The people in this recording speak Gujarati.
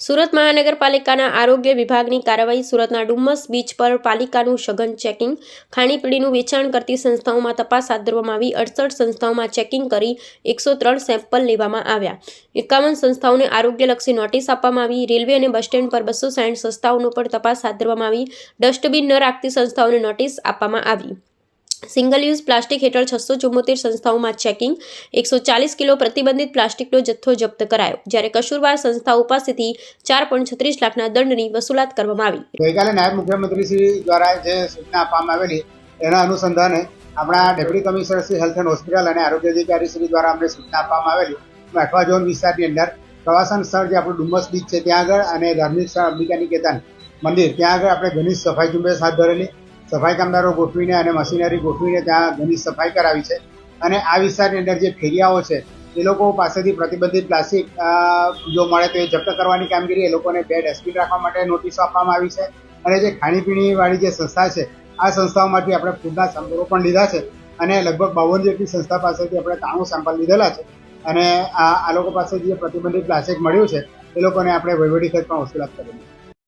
સુરત મહાનગરપાલિકાના આરોગ્ય વિભાગની કાર્યવાહી. સુરતના ડુમ્મસ બીચ પર પાલિકાનું સઘન ચેકિંગ. ખાણીપીણીનું વેચાણ કરતી સંસ્થાઓમાં તપાસ હાથ ધરવામાં આવી. 68 સંસ્થાઓમાં ચેકિંગ કરી 103 સેમ્પલ લેવામાં આવ્યા. 51 સંસ્થાઓને આરોગ્યલક્ષી નોટિસ આપવામાં આવી. રેલવે અને બસ સ્ટેન્ડ પર 260 સંસ્થાઓનો પણ તપાસ હાથ ધરવામાં આવી. ડસ્ટબિન ન રાખતી સંસ્થાઓને નોટિસ આપવામાં આવી. સિંગલ યુઝ પ્લાસ્ટિક હેઠળ 674 સંસ્થાઓમાં ચેકિંગ. 140 કિલો પ્રતિબંધિત પ્લાસ્ટિકનો જથ્થો જપ્ત કરાયો, જ્યારે કસૂરવાર સંસ્થાઓ પાસેથી 4.36 લાખના દંડની વસૂલાત કરવામાં આવી. ગઈકાલે નાયબ મુખ્યમંત્રી શ્રી દ્વારા જે સૂચના આપવામાં આવેલી એના અનુસંધાને આપણા deputy commissioner Shri health and hospital અને આરોગ્ય અધિકારી શ્રી દ્વારા અમને સૂચના આપવામાં આવેલી. અઠવા ઝોન વિસ્તારની અંદર પ્રવાસન સ્થળ જે આપણું ડુમ્મસ બીચ છે ત્યાં આગળ અને ધાર્મિક સ્થળ અંબિકા નિકેતન મંદિર ત્યાં આગળ આપણે ઘણી સફાઈ ઝુંબેશ હાથ ધરેલી. સફાઈ કામદારો ગોઠવીને અને મશીનરી ગોઠવીને ત્યાં ઘણી સફાઈ કરાવી છે. અને આ વિસ્તારની અંદર જે ફેરિયાઓ છે એ લોકો પાસેથી પ્રતિબંધિત પ્લાસ્ટિક જો મળે તો એ જપ્ત કરવાની કામગીરી, એ લોકોને 2 ડસ્ટબિન રાખવા માટે નોટિસો આપવામાં આવી છે. અને જે ખાણીપીણીવાળી જે સંસ્થા છે આ સંસ્થાઓમાંથી આપણે ફૂડના સેમ્પલો પણ લીધા છે અને લગભગ 52 જેટલી સંસ્થા પાસેથી આપણે 93 સેમ્પલ લીધેલા છે. અને આ લોકો પાસેથી જે પ્રતિબંધિત પ્લાસ્ટિક મળ્યું છે એ લોકોને આપણે વહીવટી ખર્ચમાં વસૂલાત કરેલી.